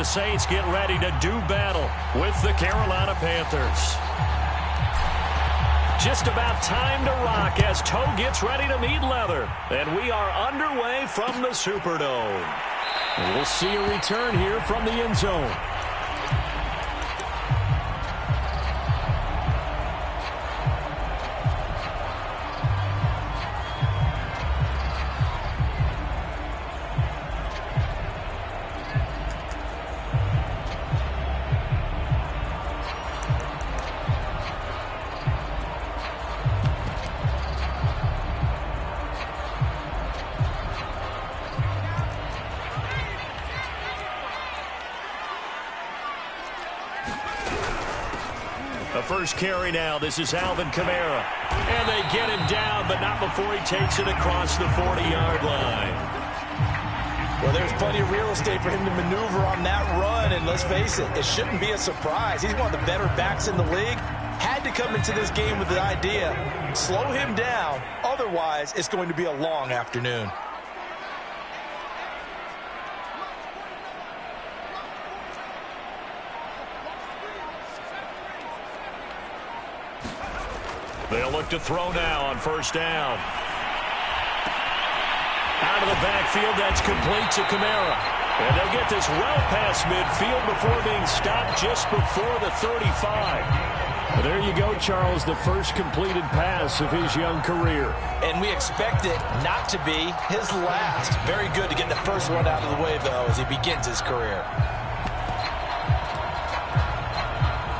the Saints get ready to do battle with the Carolina Panthers. Just about time to rock as toe gets ready to meet leather. And we are underway from the Superdome. And we'll see a return here from the end zone. First carry now. This is Alvin Kamara. And they get him down, but not before he takes it across the 40-yard line. Well, there's plenty of real estate for him to maneuver on that run, and let's face it, it shouldn't be a surprise. He's one of the better backs in the league. Had to come into this game with the idea, slow him down, otherwise it's going to be a long afternoon. They'll look to throw now on first down. Out of the backfield, that's complete to Kamara. And they'll get this well past midfield before being stopped just before the 35. Well, there you go, Charles, the first completed pass of his young career. And we expect it not to be his last. Very good to get the first one out of the way, though, as he begins his career.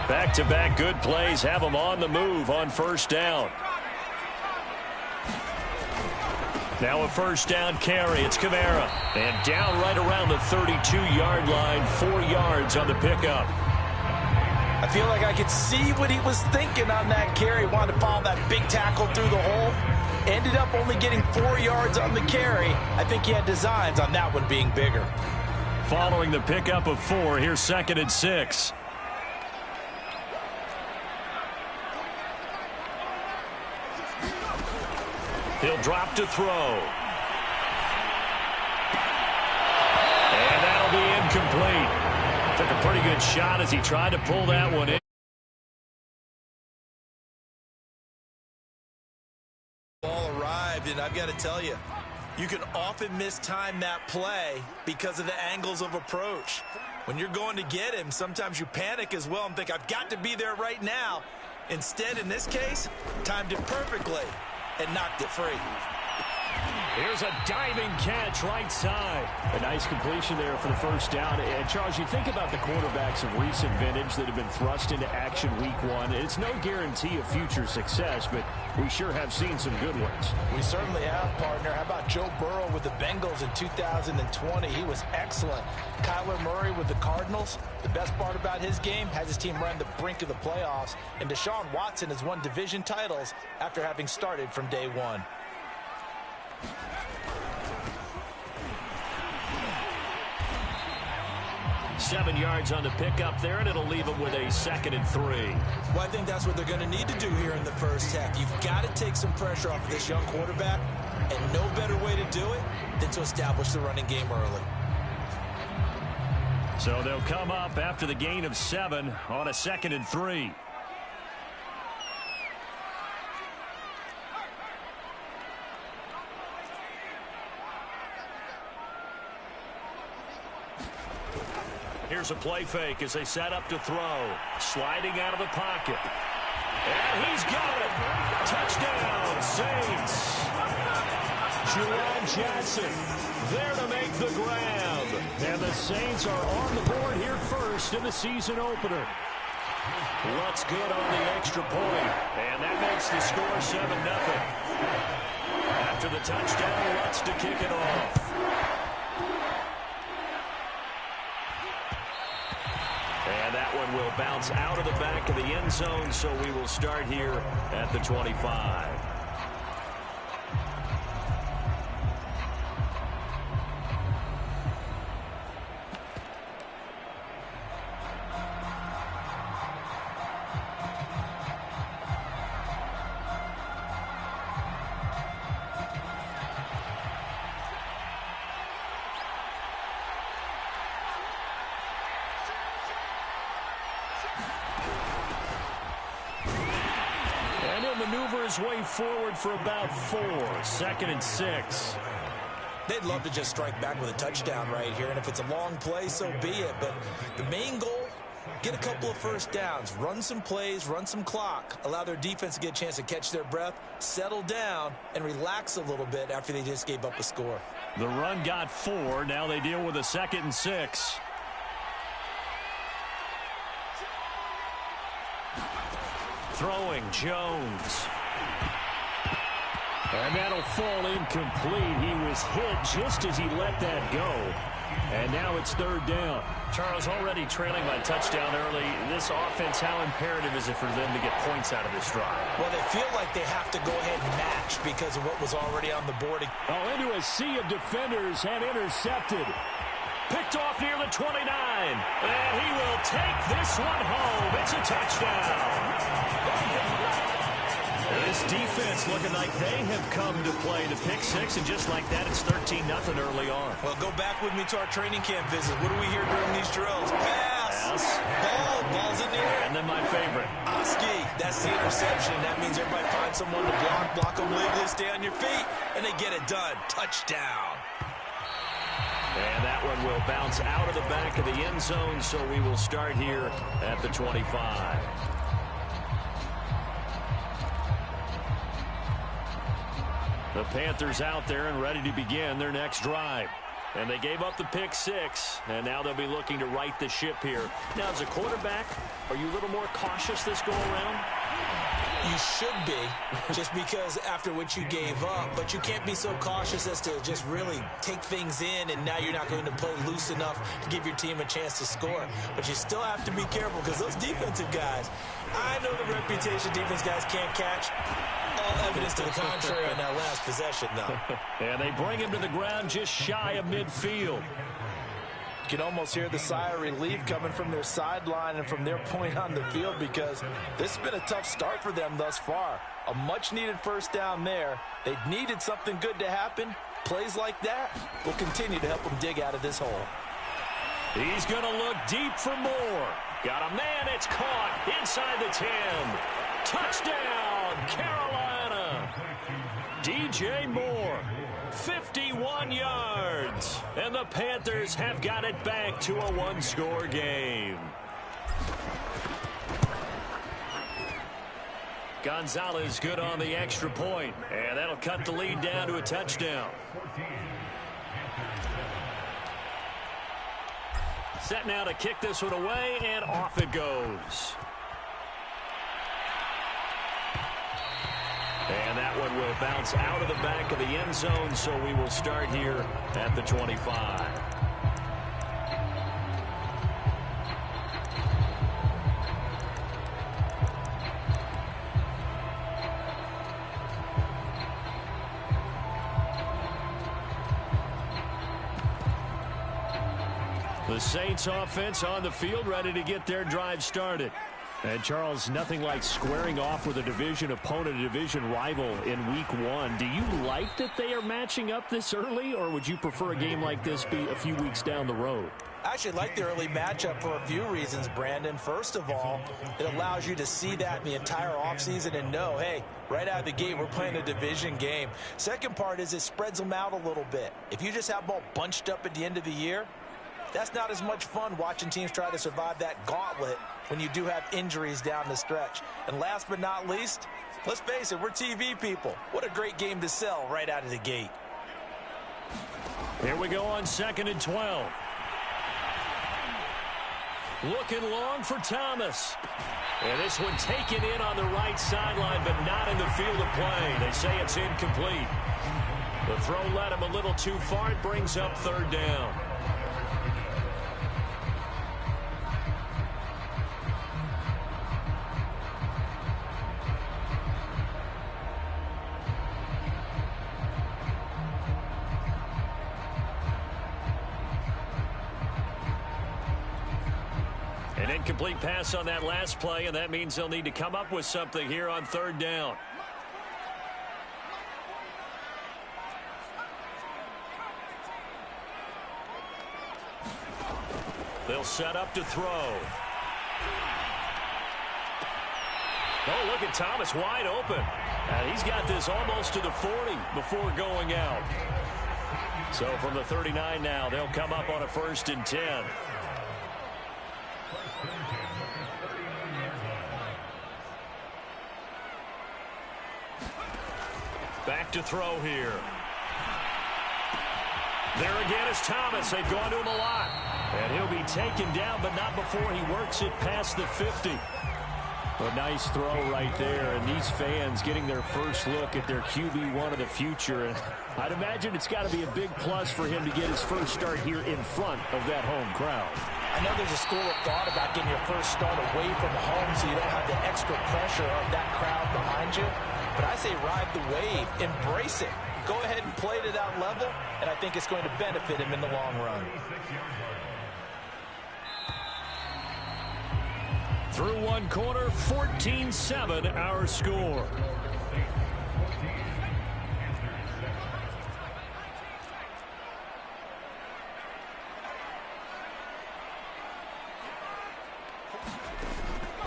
Back-to-back good plays have him on the move on first down. Now a first down carry. It's Kamara. And down right around the 32-yard line, 4 yards on the pickup. I feel like I could see what he was thinking on that carry. Wanted to follow that big tackle through the hole. Ended up only getting 4 yards on the carry. I think he had designs on that one being bigger. Following the pickup of 4, here's 2nd and 6. He'll drop to throw. And that'll be incomplete. Took a pretty good shot as he tried to pull that one in. Ball arrived, and I've got to tell you, you can often mistime that play because of the angles of approach. When you're going to get him, sometimes you panic as well and think, I've got to be there right now. Instead, in this case, timed it perfectly and knocked it free. Here's a diving catch right side. A nice completion there for the first down. And, Charles, you think about the quarterbacks of recent vintage that have been thrust into action week 1. It's no guarantee of future success, but we sure have seen some good ones. We certainly have, partner. How about Joe Burrow with the Bengals in 2020? He was excellent. Kyler Murray with the Cardinals. The best part about his game has his team run the brink of the playoffs. And Deshaun Watson has won division titles after having started from day 1. 7 yards on the pickup there, and it'll leave them with a 2nd and 3. Well, I think that's what they're going to need to do here in the first half. You've got to take some pressure off of this young quarterback, and no better way to do it than to establish the running game early. So they'll come up after the gain of 7 on a 2nd and 3. Here's a play fake as they set up to throw. Sliding out of the pocket. And he's got it. Touchdown, Saints. Juwan Johnson there to make the grab. And the Saints are on the board here first in the season opener. Looks good on the extra point. And that makes the score 7-0. After the touchdown, Lutz to kick it off. And that one will bounce out of the back of the end zone, so we will start here at the 25. maneuver his way forward for about 4. 2nd and 6. They'd love to just strike back with a touchdown right here, and if it's a long play, so be it. But the main goal, get a couple of first downs, run some plays, run some clock, allow their defense to get a chance to catch their breath, settle down, and relax a little bit after they just gave up a score. The run got 4. Now they deal with a 2nd and 6. Throwing, Jones. And that'll fall incomplete. He was hit just as he let that go. And now it's 3rd down. Charles, already trailing by touchdown early. This offense, how imperative is it for them to get points out of this drive? Well, they feel like they have to go ahead and match because of what was already on the board. Into a sea of defenders and intercepted. Picked off near the 29. And he will take this one home. It's a touchdown. This defense looking like they have come to play the pick 6, and just like that, it's 13-0 early on. Well, go back with me to our training camp visit. What do we hear during these drills? Pass. Ball's in the air. And then my favorite. Oski, that's the interception. That means everybody finds someone to block them legally, stay on your feet, and they get it done. Touchdown. And that one will bounce out of the back of the end zone, so we will start here at the 25. The Panthers out there and ready to begin their next drive. And they gave up the pick 6, and now they'll be looking to right the ship here. Now, as a quarterback, are you a little more cautious this go-around? You should be, just because after what you gave up, but you can't be so cautious as to just really take things in, and now you're not going to play loose enough to give your team a chance to score. But you still have to be careful because those defensive guys, I know the reputation defense guys can't catch. All evidence to the contrary on that last possession, though. And they bring him to the ground just shy of midfield. You can almost hear the sigh of relief coming from their sideline and from their point on the field because this has been a tough start for them thus far. A much-needed first down there. They needed something good to happen. Plays like that will continue to help them dig out of this hole. He's going to look deep for more. Got a man, it's caught inside the 10. Touchdown, Carolina. DJ Moore, 51 yards. And the Panthers have got it back to a one-score game. Gonzalez good on the extra point, and that'll cut the lead down to a touchdown. Set now to kick this one away, and off it goes. And that one will bounce out of the back of the end zone, so we will start here at the 25. The Saints offense on the field, ready to get their drive started. And, Charles, nothing like squaring off with a division opponent, a division rival in Week 1. Do you like that they are matching up this early, or would you prefer a game like this be a few weeks down the road? I actually like the early matchup for a few reasons, Brandon. First of all, it allows you to see that in the entire offseason and know, hey, right out of the gate, we're playing a division game. Second part is it spreads them out a little bit. If you just have them all bunched up at the end of the year, that's not as much fun watching teams try to survive that gauntlet when you do have injuries down the stretch. And last but not least, let's face it, we're TV people. What a great game to sell right out of the gate. Here we go on 2nd and 12. Looking long for Thomas. And this one taken in on the right sideline, but not in the field of play. They say it's incomplete. The throw led him a little too far. It brings up 3rd down. An incomplete pass on that last play, and that means they'll need to come up with something here on 3rd down. They'll set up to throw. Oh, look at Thomas wide open. And he's got this almost to the 40 before going out. So from the 39 now, they'll come up on a 1st and 10. Back to throw here. There again is Thomas. They've gone to him a lot. And he'll be taken down, but not before he works it past the 50. A nice throw right there, and these fans getting their first look at their QB1 of the future. And I'd imagine it's got to be a big plus for him to get his first start here in front of that home crowd. I know there's a school of thought about getting your first start away from home so you don't have the extra pressure of that crowd behind you. But I say ride the wave, embrace it. Go ahead and play to that level, and I think it's going to benefit him in the long run. Through one quarter, 14-7 our score.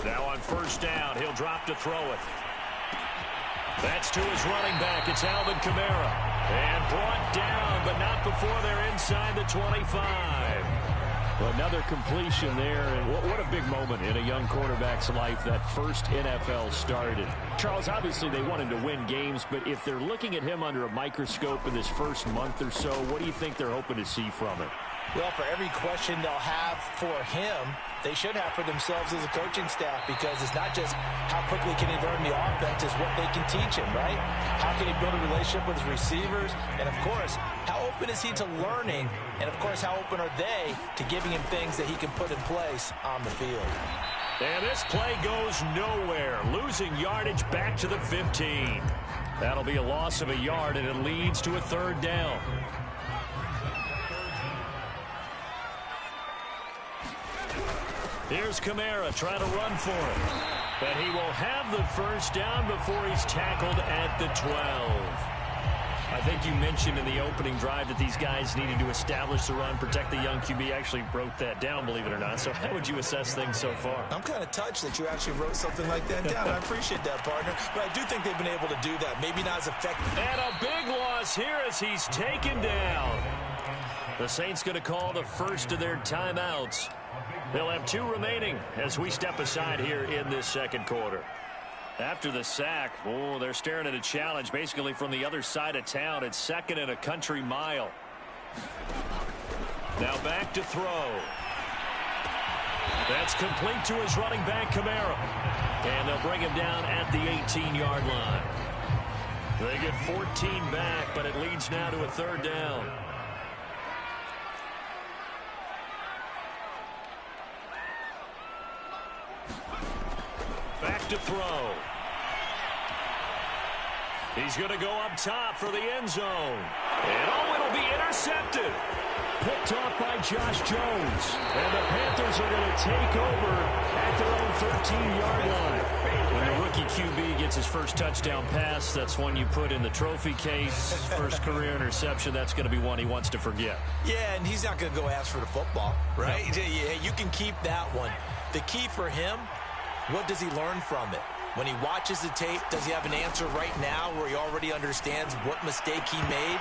Now on 1st down, he'll drop to throw it. That's to his running back. It's Alvin Kamara. And brought down, but not before they're inside the 25. Well, another completion there, and what a big moment in a young quarterback's life, that first NFL started. Charles, obviously they want him to win games, but if they're looking at him under a microscope in this first month or so, what do you think they're hoping to see from it? Well, for every question they'll have for him, they should have for themselves as a coaching staff, because it's not just how quickly can he learn the offense, it's what they can teach him, right? How can he build a relationship with his receivers? And, of course, how open is he to learning? And, of course, how open are they to giving him things that he can put in place on the field? And this play goes nowhere. Losing yardage back to the 15. That'll be a loss of a yard, and it leads to a 3rd down. Here's Kamara trying to run for it. But he will have the 1st down before he's tackled at the 12. I think you mentioned in the opening drive that these guys needed to establish the run, protect the young QB. Actually wrote that down, believe it or not. So how would you assess things so far? I'm kind of touched that you actually wrote something like that down. I appreciate that, partner. But I do think they've been able to do that. Maybe not as effective. And a big loss here as he's taken down. The Saints going to call the first of their timeouts. They'll have 2 remaining as we step aside here in this 2nd quarter. After the sack, they're staring at a challenge basically from the other side of town. It's 2nd and a country mile. Now back to throw. That's complete to his running back, Kamara. And they'll bring him down at the 18-yard line. They get 14 back, but it leads now to a 3rd down. Back to throw. He's going to go up top for the end zone. And it'll be intercepted. Picked off by Josh Jones. And the Panthers are going to take over at their own 13-yard line. When the rookie QB gets his first touchdown pass, that's one you put in the trophy case. First career interception, that's going to be one he wants to forget. Yeah, and he's not going to go ask for the football, right? No. Yeah, you can keep that one. The key for him, what does he learn from it? When he watches the tape, does he have an answer right now where he already understands what mistake he made?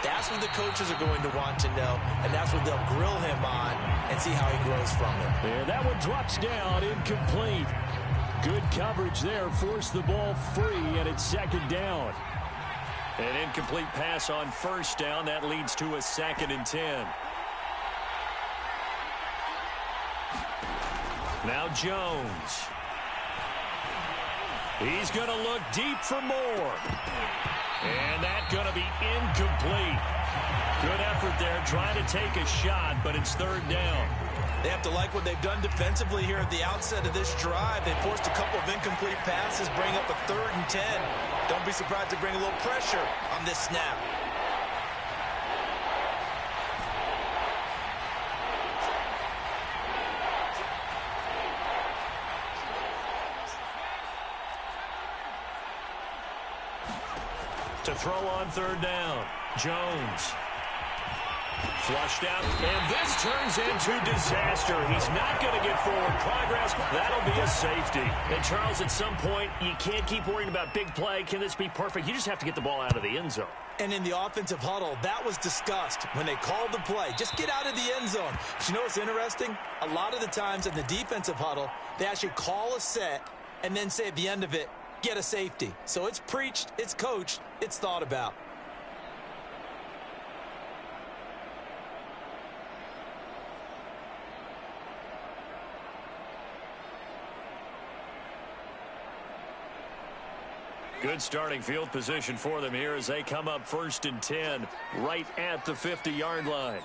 That's what the coaches are going to want to know, and that's what they'll grill him on and see how he grows from it. And that one drops down, incomplete. Good coverage there, forced the ball free, and it's 2nd down. An incomplete pass on 1st down. That leads to a 2nd and 10. Now Jones. He's going to look deep for more. And that's going to be incomplete. Good effort there, trying to take a shot, but it's 3rd down. They have to like what they've done defensively here at the outset of this drive. They forced a couple of incomplete passes, bring up a 3rd and 10. Don't be surprised to bring a little pressure on this snap. To throw on 3rd down, Jones. Flushed out, and this turns into disaster. He's not going to get forward progress. That'll be a safety. And, Charles, at some point, you can't keep worrying about big play. Can this be perfect? You just have to get the ball out of the end zone. And in the offensive huddle, that was discussed when they called the play. Just get out of the end zone. But you know what's interesting? A lot of the times in the defensive huddle, they actually call a set and then say at the end of it, get a safety. So it's preached, it's coached, it's thought about. Good starting field position for them here as they come up 1st and 10 right at the 50-yard line.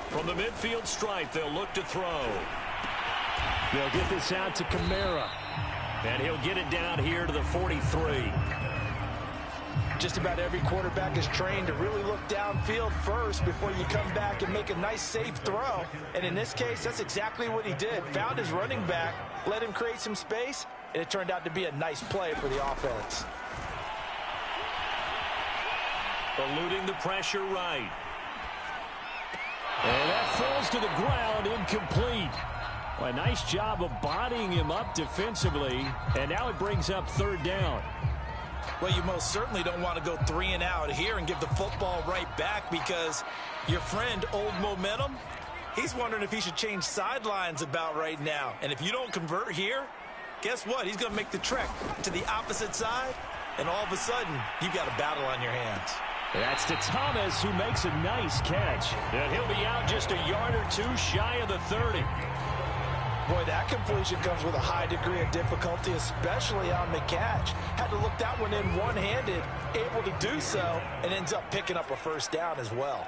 From the midfield stripe, they'll look to throw. They'll get this out to Kamara. And he'll get it down here to the 43. Just about every quarterback is trained to really look downfield first before you come back and make a nice, safe throw. And in this case, that's exactly what he did. Found his running back, let him create some space, and it turned out to be a nice play for the offense. Eluding the pressure right. And that falls to the ground, incomplete. Well, a nice job of bodying him up defensively, and now it brings up 3rd down. Well, you most certainly don't want to go 3 and out here and give the football right back because your friend, Old Momentum, he's wondering if he should change sidelines about right now. And if you don't convert here, guess what? He's going to make the trek to the opposite side, and all of a sudden, you've got a battle on your hands. That's to Thomas, who makes a nice catch. And he'll be out just a yard or two shy of the 30. Boy, that completion comes with a high degree of difficulty, especially on the catch. Had to look that one in one-handed, able to do so, and ends up picking up a 1st down as well.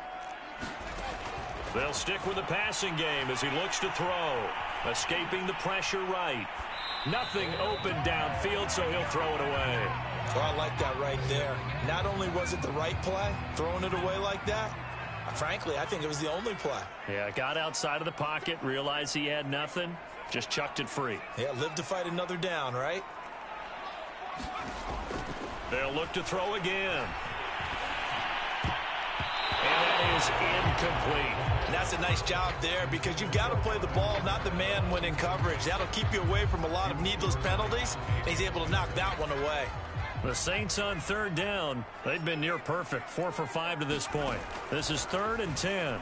They'll stick with the passing game as he looks to throw. Escaping the pressure right. Nothing open downfield, so he'll throw it away. Well, I like that right there. Not only was it the right play, throwing it away like that, frankly, I think it was the only play. Yeah, got outside of the pocket, realized he had nothing, just chucked it free. Yeah, live to fight another down, right? They'll look to throw again. And that is incomplete. And that's a nice job there because you've got to play the ball, not the man when in coverage. That'll keep you away from a lot of needless penalties, and he's able to knock that one away. The Saints on 3rd down. They've been near perfect, 4 for 5 to this point. This is 3rd and 10.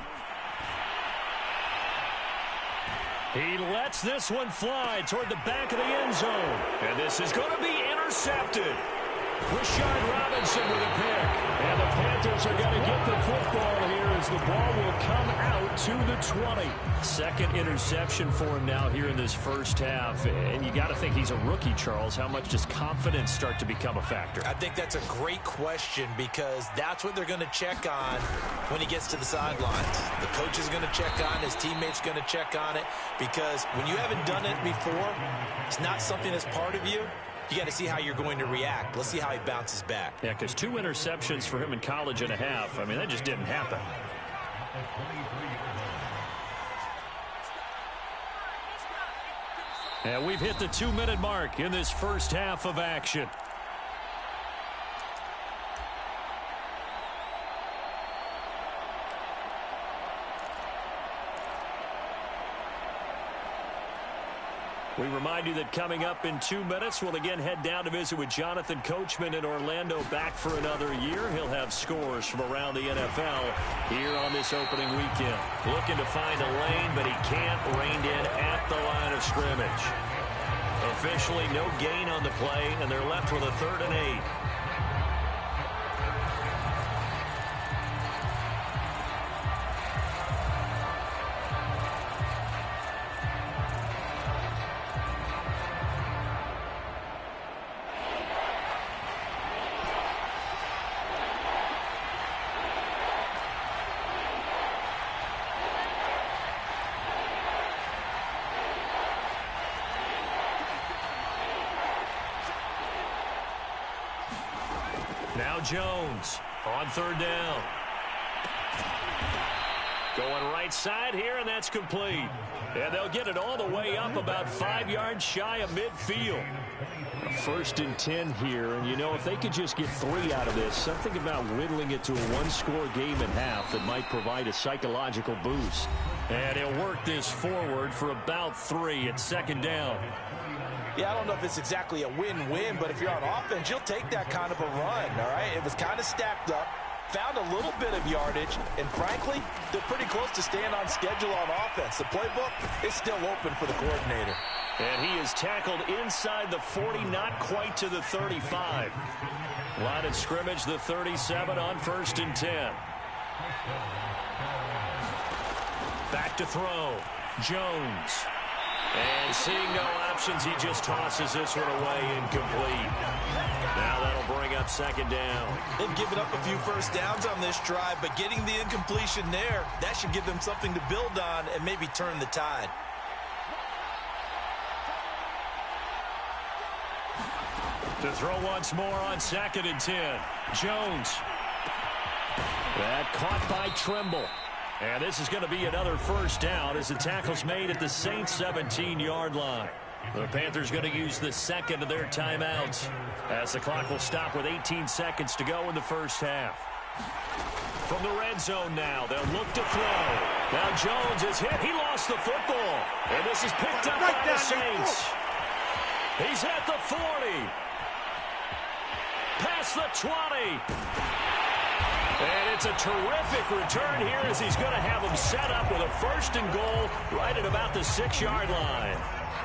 He lets this one fly toward the back of the end zone. And this is going to be intercepted. Rashard Robinson with a pick. And the Panthers are going to get the football here as the ball will come out to the 20. 2nd interception for him now here in this 1st half. And you got to think he's a rookie, Charles. How much does confidence start to become a factor? I think that's a great question because that's what they're going to check on when he gets to the sidelines. The coach is going to check on, his teammates going to check on it because when you haven't done it before, it's not something that's part of you. You got to see how you're going to react. Let's see how he bounces back. Yeah, because 2 interceptions for him in college and a half. I mean, that just didn't happen. And we've hit the 2-minute mark in this 1st half of action. We remind you that coming up in 2 minutes, we'll again head down to visit with Jonathan Coachman in Orlando, back for another year. He'll have scores from around the NFL here on this opening weekend. Looking to find a lane, but he can't, reined in at the line of scrimmage. Officially no gain on the play, and they're left with a 3rd and 8. Now Jones on 3rd down. Going right side here, and that's complete. And they'll get it all the way up about 5 yards shy of midfield. 1st and 10 here, and you know, if they could just get 3 out of this, something about whittling it to a 1-score game at half that might provide a psychological boost. And he'll work this forward for about 3 at 2nd down. Yeah, I don't know if it's exactly a win-win, but if you're on offense, you'll take that kind of a run, all right? It was kind of stacked up, found a little bit of yardage, and frankly, they're pretty close to staying on schedule on offense. The playbook is still open for the coordinator. And he is tackled inside the 40, not quite to the 35. Line of scrimmage, the 37 on 1st and 10. Back to throw. Jones. And seeing no options, he just tosses this one away incomplete. Now that'll bring up 2nd down. They've given up a few first downs on this drive, but getting the incompletion there, that should give them something to build on and maybe turn the tide. To throw once more on 2nd and 10. Jones. That caught by Trimble. And this is going to be another 1st down as the tackle's made at the Saints' 17-yard line. The Panthers going to use the 2nd of their timeouts as the clock will stop with 18 seconds to go in the 1st half. From the red zone now, they'll look to throw. Now Jones is hit. He lost the football. And this is picked up by the Saints. He's at the 40. Past the 20. And it's a terrific return here as he's going to have him set up with a 1st and goal right at about the 6-yard line.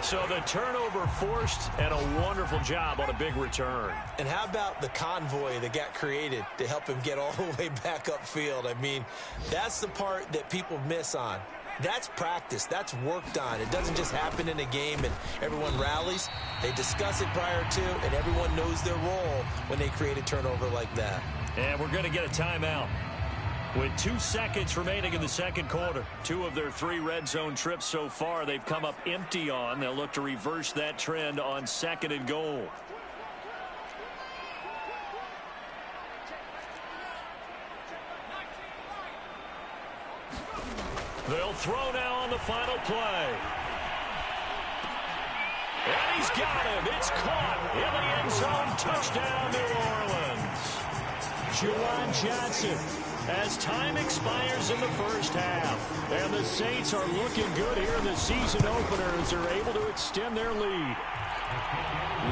So the turnover forced and a wonderful job on a big return. And how about the convoy that got created to help him get all the way back upfield? I mean, that's the part that people miss on. That's practice. That's worked on. It doesn't just happen in a game and everyone rallies. They discuss it prior to, and everyone knows their role when they create a turnover like that. And we're going to get a timeout. With 2 seconds remaining in the 2nd quarter, 2 of their 3 red zone trips so far they've come up empty on. They'll look to reverse that trend on 2nd and goal. They'll throw now on the final play. And he's got him. It's caught in the end zone. Touchdown, New Orleans. Juwan Johnson as time expires in the 1st half. And the Saints are looking good here in the season opener as they're able to extend their lead.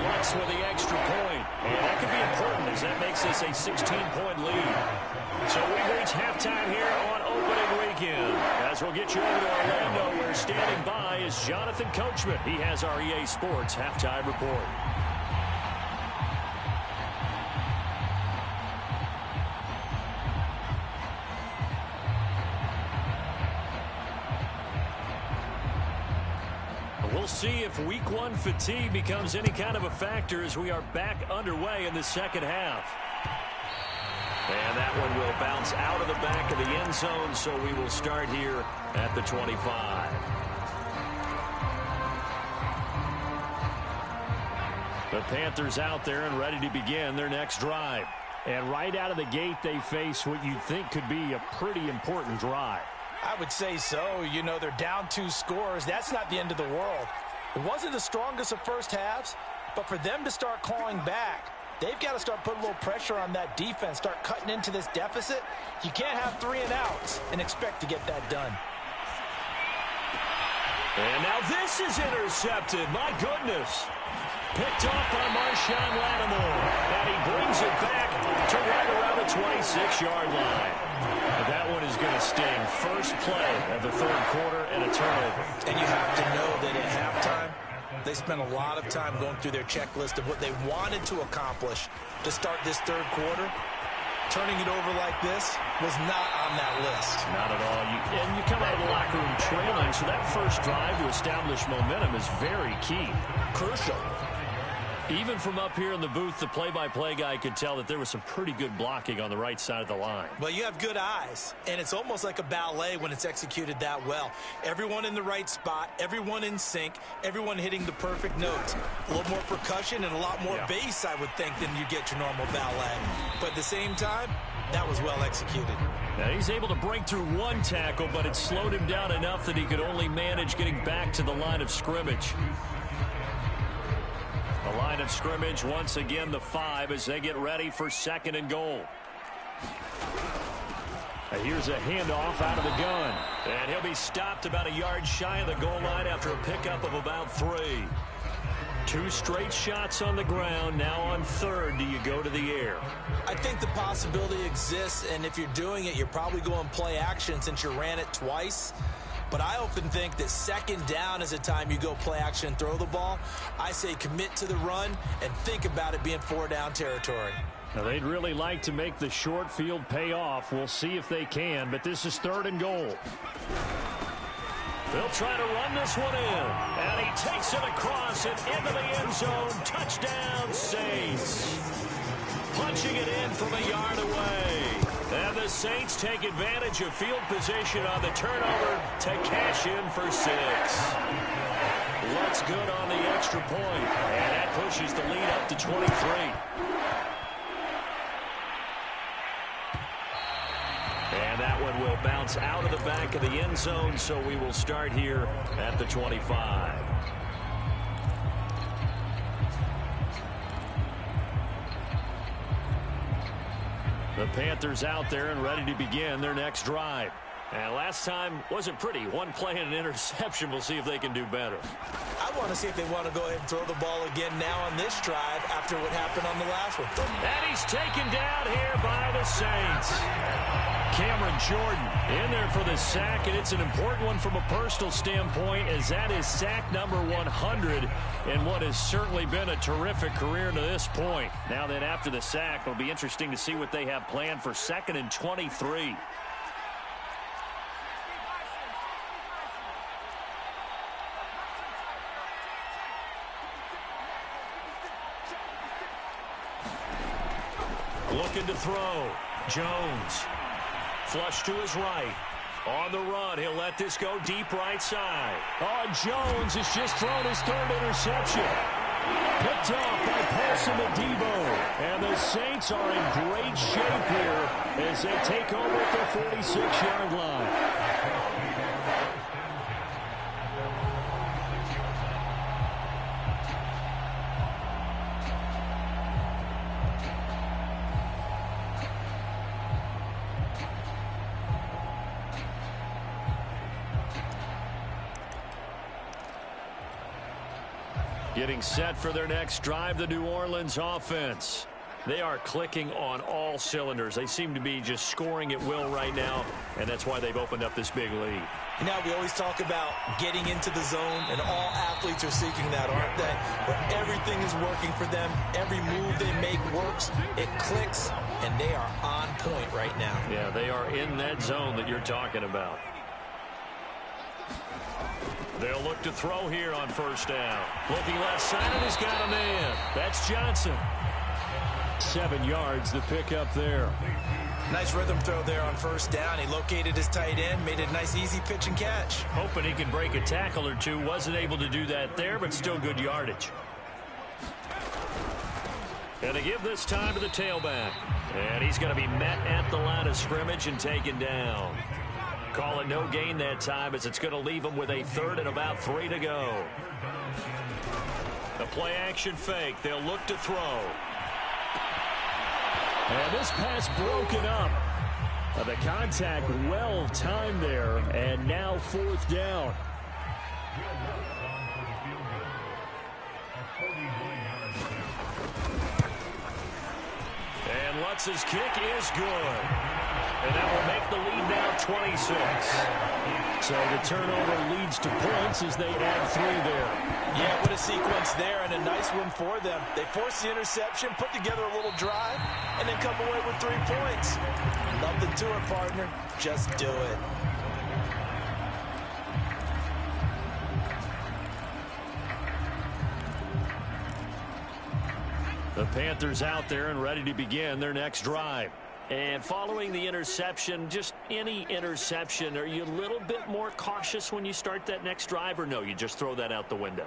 Lutz with the extra point. And that could be important as that makes this a 16-point lead. So we reach halftime here on opening weekend. As we'll get you over to Orlando, where standing by is Jonathan Coachman. He has our EA Sports halftime report. We'll see if week 1 fatigue becomes any kind of a factor as we are back underway in the 2nd half. And that one will bounce out of the back of the end zone, so we will start here at the 25. The Panthers out there and ready to begin their next drive. And right out of the gate, they face what you'd think could be a pretty important drive. I would say so. You know, they're down 2 scores. That's not the end of the world. It wasn't the strongest of first halves, but for them to start clawing back, they've got to start putting a little pressure on that defense, start cutting into this deficit. You can't have 3 and outs and expect to get that done. And now this is intercepted. My goodness. Picked off by Marshawn Lattimore. And he brings it back to right around the 26-yard line. And that one is going to sting. First play of the 3rd quarter and a turnover. And you have to know that at halftime, they spent a lot of time going through their checklist of what they wanted to accomplish to start this 3rd quarter. Turning it over like this was not on that list. Not at all. And you come out of the locker room trailing, so that first drive to establish momentum is very key. Crucial. Even from up here in the booth, the play-by-play guy could tell that there was some pretty good blocking on the right side of the line. Well, you have good eyes, and it's almost like a ballet when it's executed that well. Everyone in the right spot, everyone in sync, everyone hitting the perfect notes. A little more percussion and a lot more bass, I would think, than you get your normal ballet. But at the same time, that was well executed. Now he's able to break through one tackle, but it slowed him down enough that he could only manage getting back to the line of scrimmage. The line of scrimmage, once again, the 5 as they get ready for 2nd and goal. And here's a handoff out of the gun. And he'll be stopped about a yard shy of the goal line after a pickup of about 3. 2 straight shots on the ground. Now on 3rd, do you go to the air? I think the possibility exists, and if you're doing it, you're probably going play action since you ran it twice. But I often think that 2nd down is a time you go play action and throw the ball. I say commit to the run and think about it being 4-down territory. Now they'd really like to make the short field pay off. We'll see if they can, but this is 3rd and goal. They'll try to run this one in, and he takes it across and into the end zone. Touchdown, Saints. Punching it in from a yard away. And the Saints take advantage of field position on the turnover to cash in for 6. Looks good on the extra point, and that pushes the lead up to 23. And that one will bounce out of the back of the end zone, so we will start here at the 25. The Panthers out there and ready to begin their next drive. And last time wasn't pretty. One play and an interception. We'll see if they can do better. I want to see if they want to go ahead and throw the ball again now on this drive after what happened on the last one. And he's taken down here by the Saints. Cameron Jordan in there for the sack, and it's an important one from a personal standpoint, as that is sack number 100 in what has certainly been a terrific career to this point. Now then, after the sack, it'll be interesting to see what they have planned for 2nd and 23. Looking to throw. Jones. Flush to his right. On the run, he'll let this go deep right side. Oh, Jones has just thrown his 3rd interception. Picked off by Paulson Adebo. And the Saints are in great shape here as they take over at the 46-yard line. Getting set for their next drive, the New Orleans offense. They are clicking on all cylinders. They seem to be just scoring at will right now, and that's why they've opened up this big lead. You know, we always talk about getting into the zone, and all athletes are seeking that, aren't they? Where everything is working for them. Every move they make works. It clicks, and they are on point right now. Yeah, they are in that zone that you're talking about. They'll look to throw here on 1st down. Looking left side, and he's got a man. That's Johnson. 7 yards, the pickup there. Nice rhythm throw there on 1st down. He located his tight end, made a nice easy pitch and catch. Hoping he could break a tackle or two. Wasn't able to do that there, but still good yardage. And they give this time to the tailback. And he's going to be met at the line of scrimmage and taken down. Call it no gain that time, as it's going to leave him with a 3rd and about 3 to go. The play action fake. They'll look to throw. And this pass broken up. The contact well timed there, and now 4th down. And Lutz's kick is good. And that will make the lead now 26. So the turnover leads to points as they add 3 there. Yeah, what a sequence there, and a nice one for them. They force the interception, put together a little drive, and then come away with 3 points. Nothing to it, partner. Just do it. The Panthers out there and ready to begin their next drive. And following the interception, just any interception, are you a little bit more cautious when you start that next drive, or no, you just throw that out the window?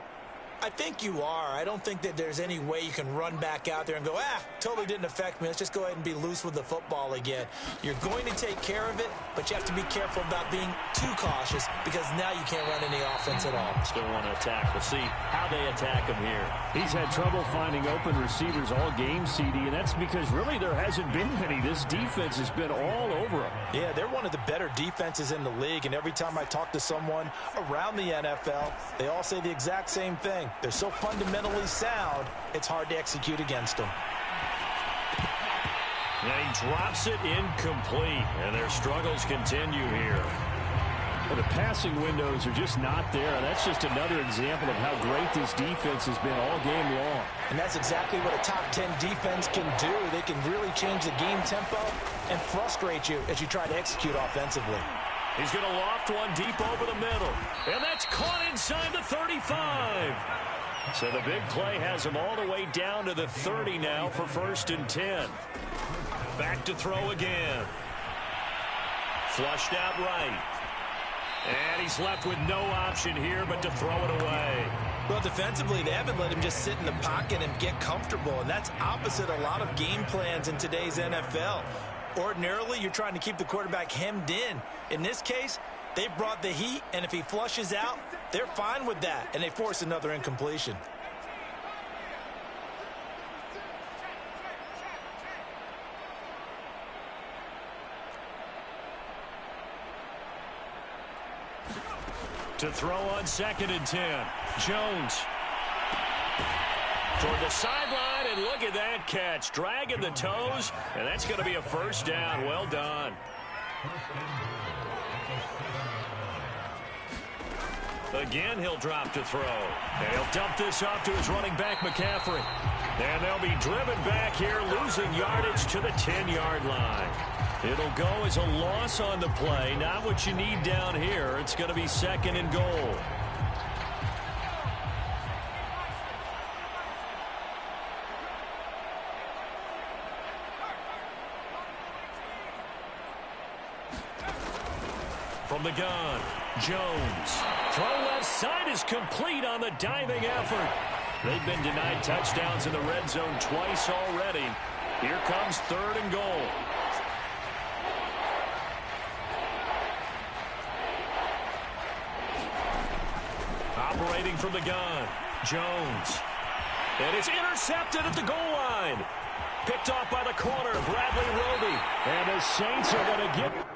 I think you are. I don't think that there's any way you can run back out there and go, totally didn't affect me. Let's just go ahead and be loose with the football again. You're going to take care of it, but you have to be careful about being too cautious because now you can't run any offense at all. Still want to attack. We'll see how they attack him here. He's had trouble finding open receivers all game, CD, and that's because really there hasn't been many. This defense has been all over him. Yeah, they're one of the better defenses in the league, and every time I talk to someone around the NFL, they all say the exact same thing. They're so fundamentally sound, it's hard to execute against them. And he drops it incomplete, and their struggles continue here. Well, the passing windows are just not there, and that's just another example of how great this defense has been all game long. And that's exactly what a top 10 defense can do. They can really change the game tempo and frustrate you as you try to execute offensively. He's going to loft one deep over the middle. And that's caught inside the 35. So the big play has him all the way down to the 30 now for 1st and 10. Back to throw again. Flushed out right. And he's left with no option here but to throw it away. Well, defensively, they haven't let him just sit in the pocket and get comfortable. And that's opposite a lot of game plans in today's NFL. Ordinarily, you're trying to keep the quarterback hemmed in. In this case, they brought the heat, and if he flushes out, they're fine with that, and they force another incompletion. To throw on 2nd and 10, Jones. Toward the sideline, and look at that catch. Dragging the toes, and that's going to be a 1st down. Well done. Again, he'll drop to throw. And he'll dump this off to his running back, McCaffrey. And they'll be driven back here, losing yardage to the 10-yard line. It'll go as a loss on the play. Not what you need down here. It's going to be 2nd and goal. From the gun, Jones. Throw left side is complete on the diving effort. They've been denied touchdowns in the red zone twice already. Here comes 3rd and goal. Operating from the gun, Jones. And it's intercepted at the goal line. Picked off by the corner, Bradley Roby. And the Saints are going to get